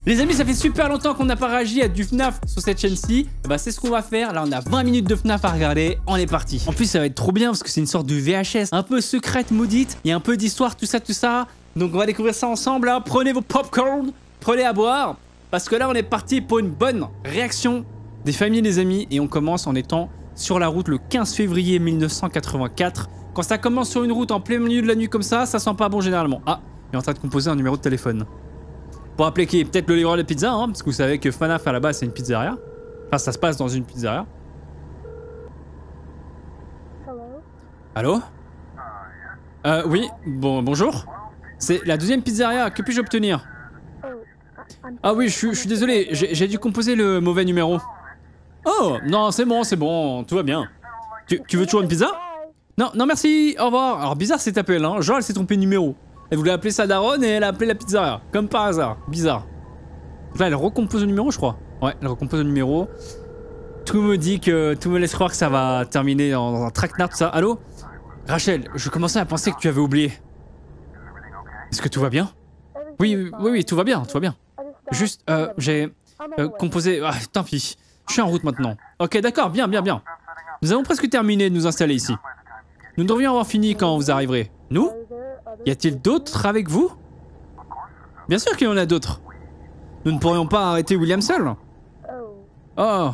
Les amis, ça fait super longtemps qu'on n'a pas réagi à du FNAF sur cette chaîne-ci. Bah c'est ce qu'on va faire. Là, on a 20 minutes de FNAF à regarder. On est parti. En plus, ça va être trop bien parce que c'est une sorte de VHS un peu secrète, maudite. Il y a un peu d'histoire, tout ça, tout ça. Donc on va découvrir ça ensemble. Là. Prenez vos popcorn, prenez à boire. Parce que là, on est parti pour une bonne réaction des familles, les amis. Et on commence en étant sur la route le 15 février 1984. Quand ça commence sur une route en plein milieu de la nuit comme ça sent pas bon généralement. Ah, il est en train de composer un numéro de téléphone. Pour appeler qui? Peut-être le livreur de pizza, hein, parce que vous savez que FNAF à la base c'est une pizzeria. Enfin, ça se passe dans une pizzeria. Allô? Oui, bonjour. C'est la deuxième pizzeria, que puis-je obtenir? Ah oui, je suis désolé, j'ai dû composer le mauvais numéro. Oh, non, c'est bon, tout va bien. Tu veux toujours une pizza? Non, non merci, au revoir. Alors bizarre c'est appel, hein, genre elle s'est trompée de numéro. Elle voulait appeler sa daronne et elle a appelé la pizzeria. Comme par hasard. Bizarre. Donc là, elle recompose le numéro, je crois. Ouais, elle recompose le numéro. Tout me dit que... Tout me laisse croire que ça va terminer dans un traquenard, tout ça. Allô? Rachel, je commençais à penser que tu avais oublié. Est-ce que tout va bien? Oui, tout va bien, tout va bien. Juste, j'ai... composé... Ah, tant pis. Je suis en route maintenant. Ok, d'accord, bien. Nous avons presque terminé de nous installer ici. Nous devrions avoir fini quand vous arriverez. Nous? Y a-t-il d'autres avec vous? Bien sûr qu'il y en a d'autres. Nous ne pourrions pas arrêter William seul. Oh.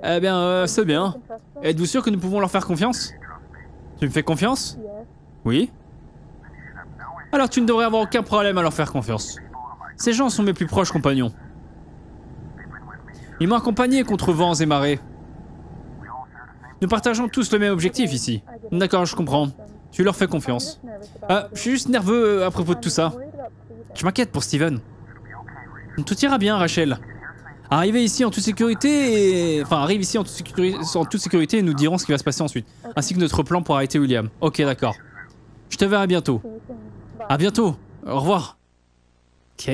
Eh bien, c'est bien. Êtes-vous sûr que nous pouvons leur faire confiance? Tu me fais confiance? Oui. Alors tu ne devrais avoir aucun problème à leur faire confiance. Ces gens sont mes plus proches compagnons. Ils m'ont accompagné contre vents et marées. Nous partageons tous le même objectif ici. D'accord, je comprends. Tu leur fais confiance. Je suis juste nerveux à propos de tout ça. Je m'inquiète pour Steven. Tout ira bien, Rachel. Arrive ici en toute sécurité et nous dirons ce qui va se passer ensuite. Ainsi que notre plan pour arrêter William. Ok, d'accord. Je te verrai bientôt. À bientôt. Au revoir. Ok.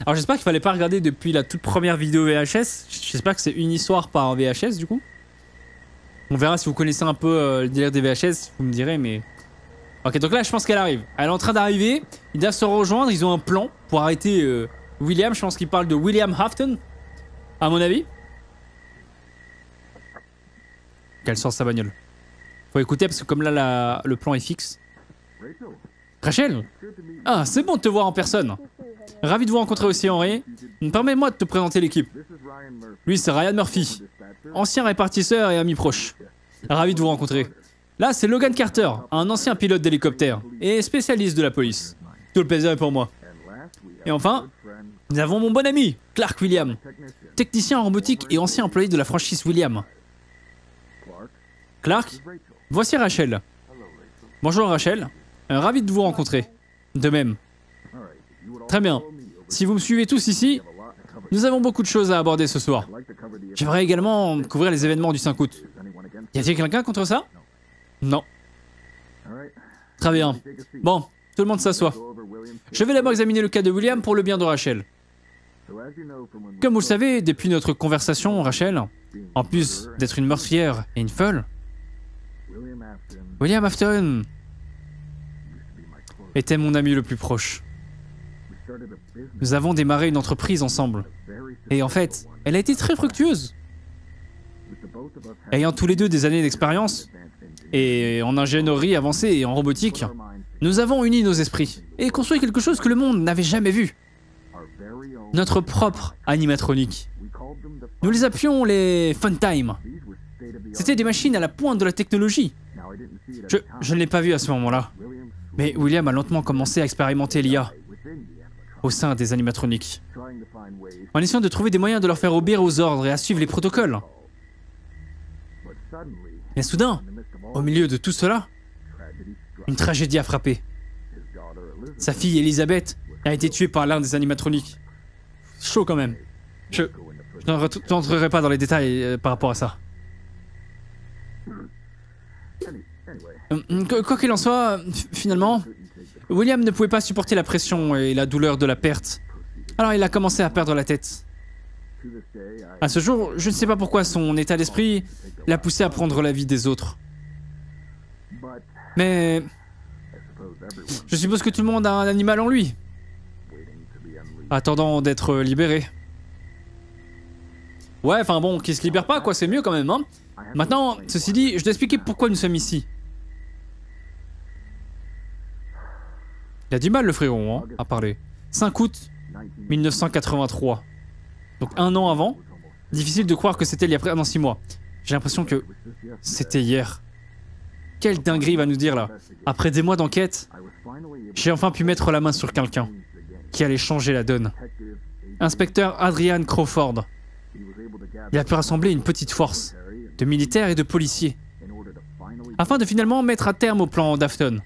Alors j'espère qu'il fallait pas regarder depuis la toute première vidéo VHS. J'espère que c'est une histoire par VHS du coup. On verra si vous connaissez un peu le délire des VHS, vous me direz, mais... Ok, donc là, je pense qu'elle arrive. Elle est en train d'arriver, ils doivent se rejoindre, ils ont un plan pour arrêter William. Je pense qu'ils parlent de William Afton, à mon avis. Qu'elle sort sa bagnole. Faut écouter, parce que comme là, le plan est fixe. Rachel? Ah, c'est bon de te voir en personne. Ravi de vous rencontrer aussi, Henri. Permets-moi de te présenter l'équipe. Lui, c'est Ryan Murphy, ancien répartisseur et ami proche. Ravi de vous rencontrer. Là, c'est Logan Carter, un ancien pilote d'hélicoptère et spécialiste de la police. Tout le plaisir est pour moi. Et enfin, nous avons mon bon ami, Clark William, technicien en robotique et ancien employé de la franchise William. Clark, voici Rachel. Bonjour Rachel, ravi de vous rencontrer. De même. Très bien. Si vous me suivez tous ici, nous avons beaucoup de choses à aborder ce soir. J'aimerais également couvrir les événements du 5 août. Y a-t-il quelqu'un contre ça? Non. Très bien. Bon, tout le monde s'assoit. Je vais d'abord examiner le cas de William pour le bien de Rachel. Comme vous le savez, depuis notre conversation, Rachel, en plus d'être une meurtrière et une folle, William Afton était mon ami le plus proche. Nous avons démarré une entreprise ensemble. Et en fait, elle a été très fructueuse. Ayant tous les deux des années d'expérience, et en ingénierie avancée et en robotique, nous avons uni nos esprits et construit quelque chose que le monde n'avait jamais vu. Notre propre animatronique. Nous les appelions les Funtime. C'était des machines à la pointe de la technologie. Je ne l'ai pas vu à ce moment-là. Mais William a lentement commencé à expérimenter l'IA au sein des animatroniques, en essayant de trouver des moyens de leur faire obéir aux ordres et à suivre les protocoles. Mais soudain, au milieu de tout cela, une tragédie a frappé. Sa fille Elizabeth a été tuée par l'un des animatroniques. Chaud quand même. Je n'entrerai pas dans les détails par rapport à ça. Quoi qu'il en soit, finalement, William ne pouvait pas supporter la pression et la douleur de la perte. Alors il a commencé à perdre la tête. À ce jour, je ne sais pas pourquoi son état d'esprit l'a poussé à prendre la vie des autres. Mais je suppose que tout le monde a un animal en lui. attendant d'être libéré. Ouais, enfin bon, qu'il se libère pas, quoi, c'est mieux quand même, hein. Maintenant, ceci dit, je dois expliquer pourquoi nous sommes ici. Il a du mal, le frérot, hein, à parler. 5 août 1983. Donc 1 an avant. Difficile de croire que c'était il y a près 6 mois. J'ai l'impression que c'était hier. Quelle dinguerie il va nous dire là. Après des mois d'enquête, j'ai enfin pu mettre la main sur quelqu'un qui allait changer la donne. Inspecteur Adrian Crawford. Il a pu rassembler une petite force de militaires et de policiers afin de finalement mettre un terme au plan d'Afton.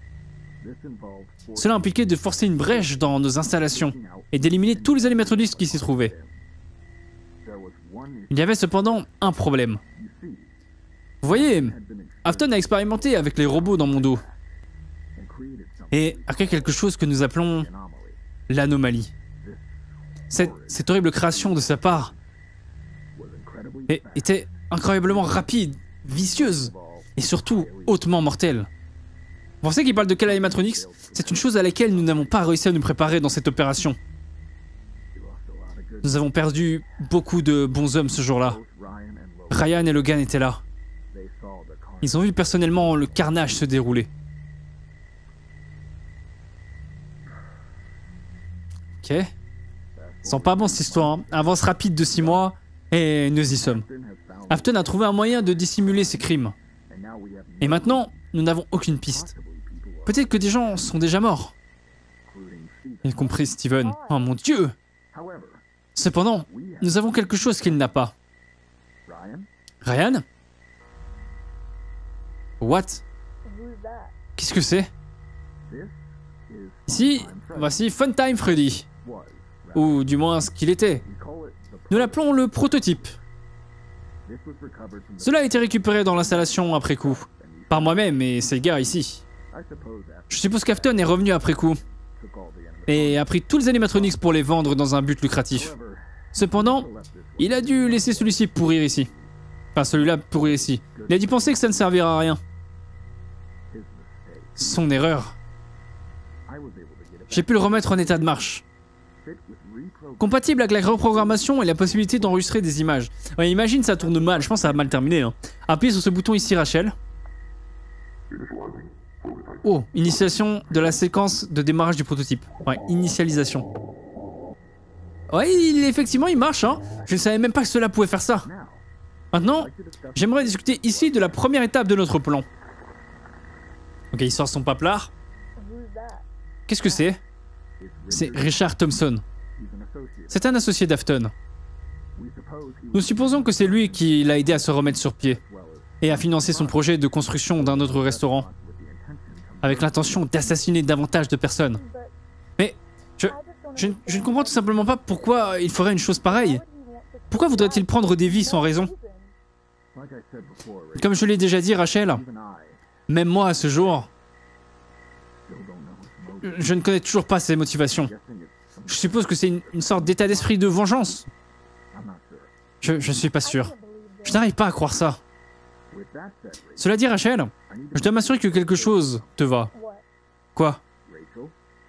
Cela impliquait de forcer une brèche dans nos installations et d'éliminer tous les animatroniques qui s'y trouvaient. Il y avait cependant un problème. Vous voyez, Afton a expérimenté avec les robots dans mon dos et a créé quelque chose que nous appelons l'anomalie. Cette horrible création de sa part était incroyablement rapide, vicieuse et surtout hautement mortelle. Vous pensez qu'il parle de quel animatronics? C'est une chose à laquelle nous n'avons pas réussi à nous préparer dans cette opération. Nous avons perdu beaucoup de bons hommes ce jour-là. Ryan et Logan étaient là. Ils ont vu personnellement le carnage se dérouler. Ok. Sent pas bon cette histoire, hein. Avance rapide de 6 mois et nous y sommes. Afton a trouvé un moyen de dissimuler ses crimes. Et maintenant, nous n'avons aucune piste. Peut-être que des gens sont déjà morts. Y compris Steven. Oh mon Dieu! Cependant, nous avons quelque chose qu'il n'a pas. Ryan? What? Qu'est-ce que c'est? Ici, voici Funtime Freddy. Ou du moins ce qu'il était. Nous l'appelons le prototype. Cela a été récupéré dans l'installation après coup. Par moi-même et ces gars ici. Je suppose qu'Afton est revenu après coup. Et a pris tous les animatronics pour les vendre dans un but lucratif. Cependant, il a dû laisser celui-ci pourrir ici. Enfin, celui-là pourrir ici. Il a dû penser que ça ne servira à rien. Son erreur. J'ai pu le remettre en état de marche. Compatible avec la reprogrammation et la possibilité d'enregistrer des images. Ouais, imagine ça tourne mal, je pense que ça va mal terminer. Hein. Appuyez sur ce bouton ici, Rachel. Oh, initialisation de la séquence de démarrage du prototype. Ouais, initialisation. Ouais, effectivement, il marche, hein. Je ne savais même pas que cela pouvait faire ça. Maintenant, j'aimerais discuter ici de la première étape de notre plan. Ok, il sort son paplard. Qu'est-ce que c'est? C'est Richard Thompson. C'est un associé d'Afton. Nous supposons que c'est lui qui l'a aidé à se remettre sur pied et à financer son projet de construction d'un autre restaurant avec l'intention d'assassiner davantage de personnes. Mais je ne comprends tout simplement pas pourquoi il ferait une chose pareille. Pourquoi voudrait-il prendre des vies sans raison? Comme je l'ai déjà dit, Rachel, même moi à ce jour, je ne connais toujours pas ses motivations. Je suppose que c'est une sorte d'état d'esprit de vengeance. Je ne suis pas sûr. Je n'arrive pas à croire ça. Cela dit, Rachel, je dois m'assurer que quelque chose te va. Quoi?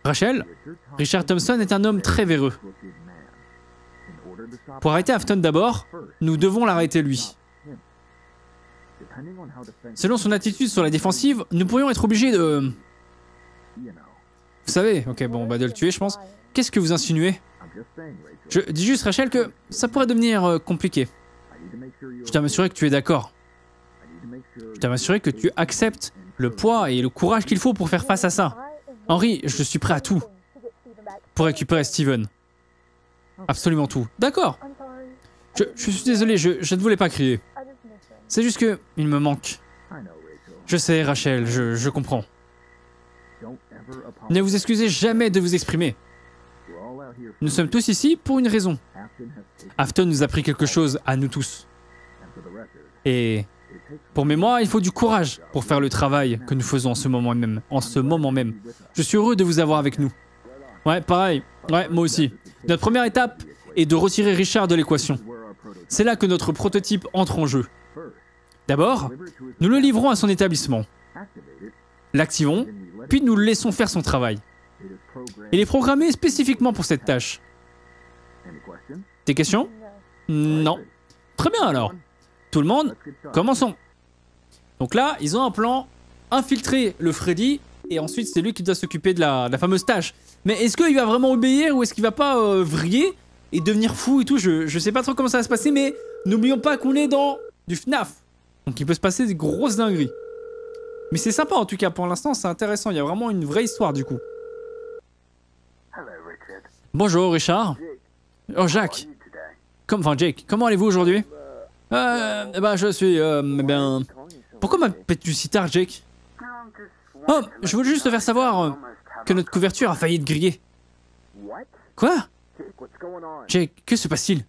Rachel, Richard Thompson est un homme très véreux. Pour arrêter Afton d'abord, nous devons l'arrêter lui. Selon son attitude sur la défensive, nous pourrions être obligés de... Vous savez, ok, bon, bah de le tuer, je pense. Qu'est-ce que vous insinuez? Je dis juste, Rachel, que ça pourrait devenir compliqué. Je dois m'assurer que tu es d'accord. Je dois m'assurer que tu acceptes le poids et le courage qu'il faut pour faire face à ça. Henry, je suis prêt à tout. Pour récupérer Steven. Absolument tout. D'accord. Je suis désolé, je ne voulais pas crier. C'est juste que il me manque. Je sais, Rachel, je comprends. Ne vous excusez jamais de vous exprimer. Nous sommes tous ici pour une raison. Afton nous a pris quelque chose à nous tous. Et pour mémoire, il faut du courage pour faire le travail que nous faisons en ce moment même. Je suis heureux de vous avoir avec nous. Ouais, pareil. Ouais, moi aussi. Notre première étape est de retirer Richard de l'équation. C'est là que notre prototype entre en jeu. D'abord, nous le livrons à son établissement. L'activons, puis nous le laissons faire son travail. Il est programmé spécifiquement pour cette tâche. Des questions? Non. Très bien alors. Tout le monde, commençons. Donc là, ils ont un plan, infiltrer le Freddy, et ensuite c'est lui qui doit s'occuper de la fameuse tâche. Mais est-ce qu'il va vraiment obéir ou est-ce qu'il va pas vriller et devenir fou et tout? Je sais pas trop comment ça va se passer, mais n'oublions pas qu'on est dans du FNAF. Donc il peut se passer des grosses dingueries. Mais c'est sympa en tout cas, pour l'instant c'est intéressant, il y a vraiment une vraie histoire du coup. Bonjour Richard. Oh Jacques. Enfin Jake, comment allez-vous aujourd'hui? Bah je suis... bien... Pourquoi m'appelles-tu si tard Jake? Oh, je voulais juste te faire savoir que notre couverture a failli être grillée. Quoi? Jake, que se passe-t-il?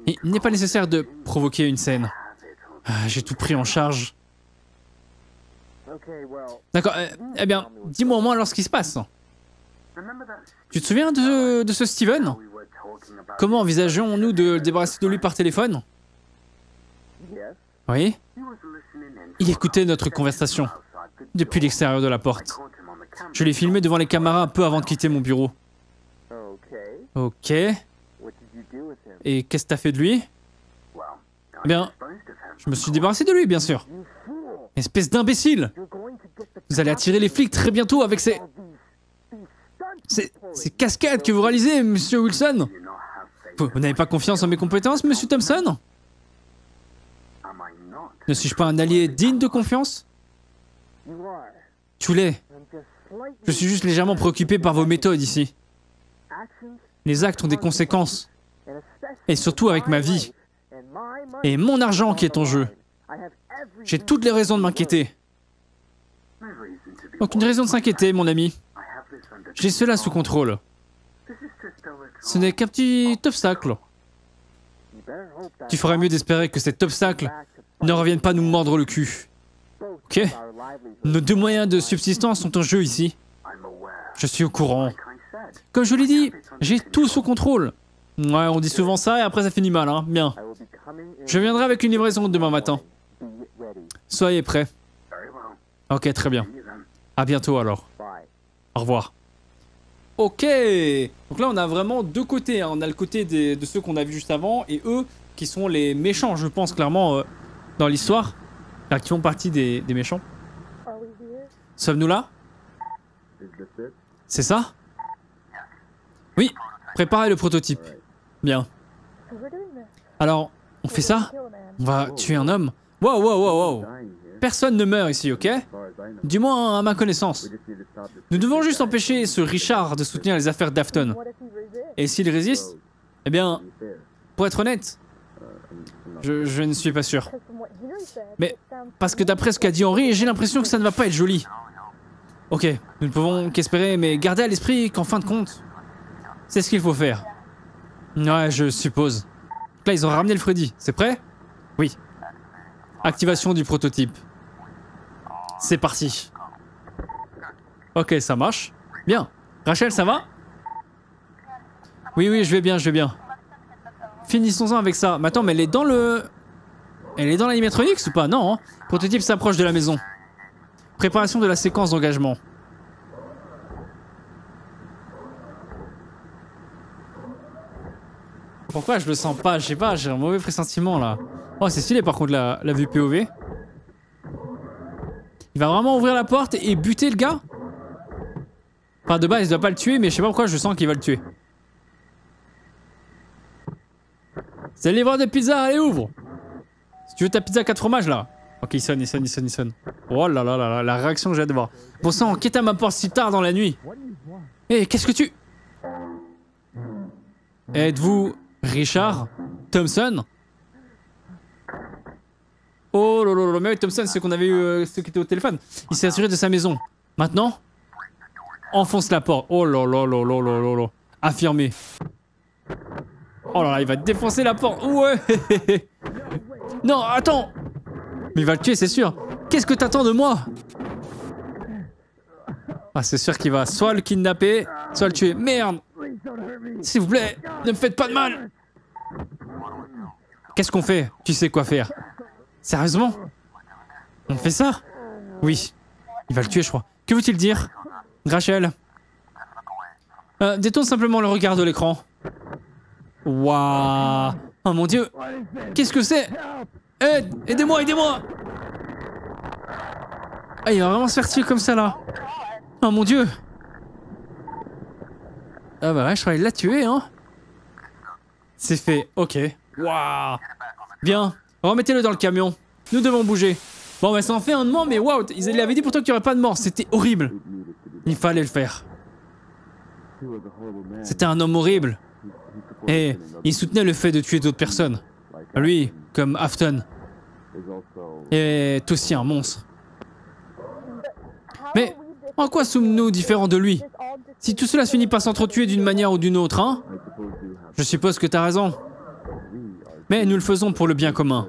Il n'est pas nécessaire de provoquer une scène. J'ai tout pris en charge. D'accord, eh bien, dis-moi au moins alors ce qui se passe. Tu te souviens de ce Steven? Comment envisageons-nous de le débarrasser de lui par téléphone? Oui? Il écoutait notre conversation depuis l'extérieur de la porte. Je l'ai filmé devant les caméras un peu avant de quitter mon bureau. Ok. Et qu'est-ce que t'as fait de lui? Eh bien, je me suis débarrassé de lui, bien sûr. Espèce d'imbécile! Vous allez attirer les flics très bientôt avec ces cascades que vous réalisez, monsieur Wilson. Vous n'avez pas confiance en mes compétences, monsieur Thompson? Ne suis-je pas un allié digne de confiance? Tu l'es. Je suis juste légèrement préoccupé par vos méthodes ici. Les actes ont des conséquences. Et surtout avec ma vie. Et mon argent qui est en jeu. J'ai toutes les raisons de m'inquiéter. Aucune raison de s'inquiéter, mon ami. J'ai cela sous contrôle. Ce n'est qu'un petit obstacle. Tu ferais mieux d'espérer que cet obstacle ne revienne pas nous mordre le cul. Ok? Nos deux moyens de subsistance sont en jeu ici. Je suis au courant. Comme je l'ai dit, j'ai tout sous contrôle. Ouais, on dit souvent ça et après ça finit mal, hein. Bien. Je viendrai avec une livraison demain matin. Soyez prêts. Ok, très bien. À bientôt alors. Au revoir. Ok. Donc là, on a vraiment deux côtés. Hein. On a le côté de ceux qu'on a vus juste avant et eux qui sont les méchants, je pense, clairement, dans l'histoire. Qui font partie des méchants. Sommes-nous là? C'est ça? Oui. Préparez le prototype. Bien. Alors, on fait ça? On va tuer un homme? Wow, wow, wow, wow. Personne ne meurt ici, ok? Du moins à ma connaissance. Nous devons juste empêcher ce Richard de soutenir les affaires d'Afton. Et s'il résiste? Eh bien, pour être honnête, je ne suis pas sûr. Mais, parce que d'après ce qu'a dit Henry, j'ai l'impression que ça ne va pas être joli. Ok, nous ne pouvons qu'espérer, mais gardez à l'esprit qu'en fin de compte, c'est ce qu'il faut faire. Ouais, je suppose. Là, ils ont ramené le Freddy. C'est prêt? Oui. Activation du prototype. C'est parti. Ok, ça marche. Bien. Rachel, ça va? Oui, oui, je vais bien, je vais bien. Finissons-en avec ça. Mais attends, mais elle est dans le... Elle est dans l'animatronics ou pas? Non, hein. Prototype s'approche de la maison. Préparation de la séquence d'engagement. Pourquoi je le sens pas? Je sais pas, j'ai un mauvais pressentiment là. Oh, c'est stylé par contre la vue POV. Il va vraiment ouvrir la porte et buter le gars? Enfin, de base, il doit pas le tuer, mais je sais pas pourquoi je sens qu'il va le tuer. C'est le livreur de pizza, allez, ouvre! Si tu veux ta pizza 4 fromages là. Ok, il sonne, il sonne, il sonne, il sonne. Oh là là là là, la réaction que j'ai hâte de voir. Bon sang, qui est à ma porte si tard dans la nuit? Eh, qu'est-ce que tu... Êtes-vous Richard Thompson? Oh là là là, mais Thompson, c'est qu'on avait eu ceux qui étaient au téléphone. Il s'est assuré de sa maison. Maintenant, enfonce la porte. Oh là là là là là là là. Affirmé. Oh là là, il va défoncer la porte. Ouais. Non, attends. Mais il va le tuer, c'est sûr. Qu'est-ce que t'attends de moi? Ah, c'est sûr qu'il va soit le kidnapper, soit le tuer. Merde. S'il vous plaît, ne me faites pas de mal. Qu'est-ce qu'on fait? Tu sais quoi faire. Sérieusement? On fait ça? Oui. Il va le tuer, je crois. Que veut-il dire? Rachel? Détourne simplement le regard de l'écran. Waouh. Oh mon dieu. Qu'est-ce que c'est? Aidez-moi, aidez-moi. Ah, il va vraiment se faire tirer comme ça, là. Oh mon dieu. Ah bah ouais, je crois qu'il l'a tué, hein. C'est fait, ok. Waouh. Bien, remettez-le dans le camion. Nous devons bouger. Bon bah ça en fait un de mort, mais waouh, ils avaient dit pourtant qu'il n'y aurait pas de mort. C'était horrible. Il fallait le faire. C'était un homme horrible. Et il soutenait le fait de tuer d'autres personnes. Lui, comme Afton, est aussi un monstre. Mais en quoi sommes-nous différents de lui? Si tout cela se finit par s'entretuer d'une manière ou d'une autre, hein? Je suppose que t'as raison. Mais nous le faisons pour le bien commun.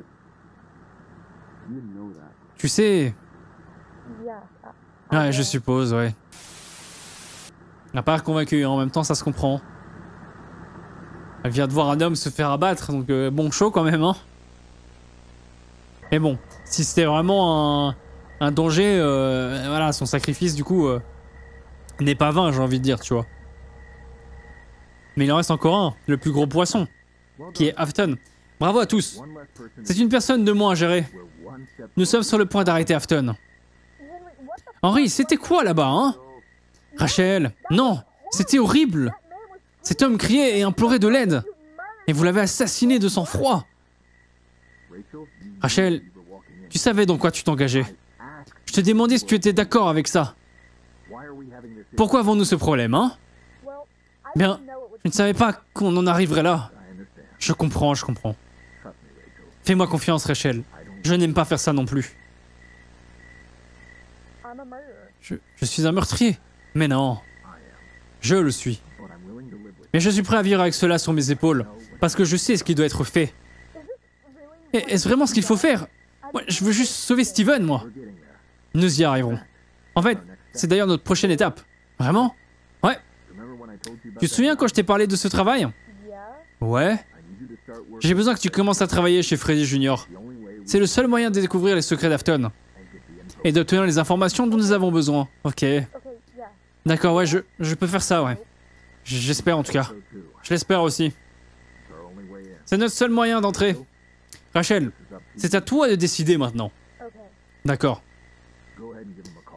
Tu sais... Ouais, je suppose, ouais. Elle a pas l'air convaincue, en même temps ça se comprend. Elle vient de voir un homme se faire abattre, donc bon chaud quand même, hein. Mais bon, si c'était vraiment un danger, voilà, son sacrifice du coup n'est pas vain, j'ai envie de dire, tu vois. Mais il en reste encore un, le plus gros poisson, qui est Afton. Bravo à tous. C'est une personne de moins à gérer. Nous sommes sur le point d'arrêter Afton. Henry, c'était quoi là-bas, hein? Rachel, non, c'était horrible. Cet homme criait et implorait de l'aide. Et vous l'avez assassiné de sang-froid. Rachel, tu savais dans quoi tu t'engageais. Je te demandais si tu étais d'accord avec ça. Pourquoi avons-nous ce problème, hein? Bien, je ne savais pas qu'on en arriverait là. Je comprends, je comprends. Fais-moi confiance, Rachel. Je n'aime pas faire ça non plus. Je suis un meurtrier. Mais non. Je le suis. Mais je suis prêt à vivre avec cela sur mes épaules. Parce que je sais ce qui doit être fait. Est-ce vraiment ce qu'il faut faire? Moi, je veux juste sauver Steven, moi. Nous y arriverons. En fait, c'est d'ailleurs notre prochaine étape. Vraiment? Ouais. Tu te souviens quand je t'ai parlé de ce travail? Ouais. J'ai besoin que tu commences à travailler chez Freddy Junior. C'est le seul moyen de découvrir les secrets d'Afton. Et d'obtenir les informations dont nous avons besoin. Ok. D'accord, ouais, je peux faire ça, ouais. J'espère en tout cas. Je l'espère aussi. C'est notre seul moyen d'entrer. Rachel, c'est à toi de décider maintenant. D'accord.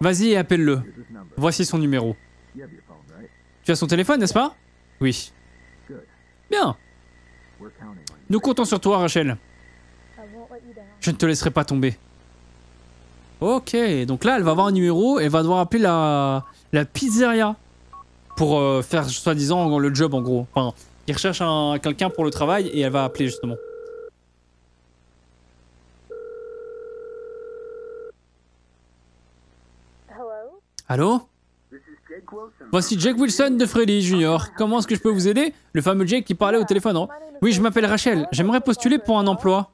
Vas-y et appelle-le. Voici son numéro. Tu as son téléphone, n'est-ce pas? Oui. Bien. Nous comptons sur toi, Rachel. Je ne te laisserai pas tomber. Ok, donc là, elle va avoir un numéro et elle va devoir appeler la pizzeria pour faire, soi-disant, le job, en gros. Enfin, il recherche quelqu'un pour le travail et elle va appeler, justement. Allô? Voici Jake Wilson de Freddy Junior. Comment est-ce que je peux vous aider? Le fameux Jake qui parlait au téléphone, non? Oui, je m'appelle Rachel. J'aimerais postuler pour un emploi.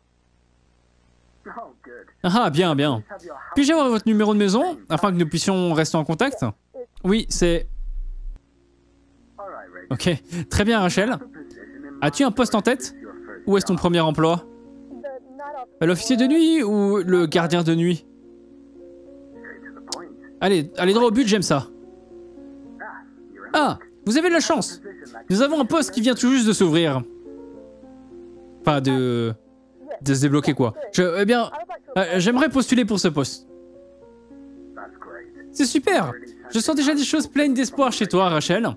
Ah, bien, bien. Puis-je avoir votre numéro de maison, afin que nous puissions rester en contact? Oui, c'est... Ok, très bien, Rachel. As-tu un poste en tête? Où est-ce ton premier emploi? L'officier de nuit ou le gardien de nuit? Allez, allez droit au but, j'aime ça. Ah, vous avez de la chance. Nous avons un poste qui vient tout juste de s'ouvrir. Enfin, de se débloquer, quoi. Eh bien, j'aimerais postuler pour ce poste. C'est super. Je sens déjà des choses pleines d'espoir chez toi, Rachel.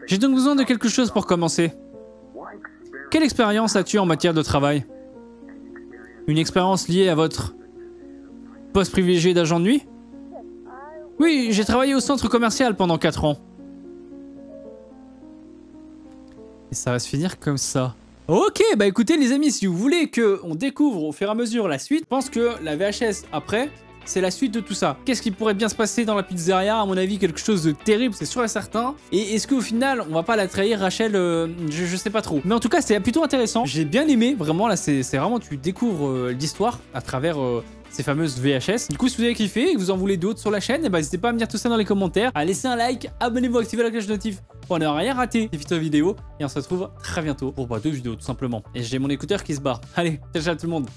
J'ai donc besoin de quelque chose pour commencer. Quelle expérience as-tu en matière de travail? Une expérience liée à votre poste privilégié d'agent de nuit? Oui, j'ai travaillé au centre commercial pendant 4 ans. Et ça va se finir comme ça. Ok, bah écoutez les amis, si vous voulez qu'on découvre au fur et à mesure la suite, je pense que la VHS après, c'est la suite de tout ça. Qu'est-ce qui pourrait bien se passer dans la pizzeria? À mon avis, quelque chose de terrible, c'est sûr et certain. Et est-ce qu'au final, on va pas la trahir, Rachel? Je sais pas trop. Mais en tout cas, c'est plutôt intéressant. J'ai bien aimé, vraiment, là, c'est vraiment, tu découvres l'histoire à travers... ces fameuses VHS. Du coup, si vous avez kiffé et que vous en voulez d'autres sur la chaîne, n'hésitez pas à me dire tout ça dans les commentaires, à laisser un like, abonnez-vous, activez la cloche de notif pour ne rien rater des futures vidéos. Et on se retrouve très bientôt pour d'autres vidéos, tout simplement. Et j'ai mon écouteur qui se barre. Allez, ciao ciao tout le monde.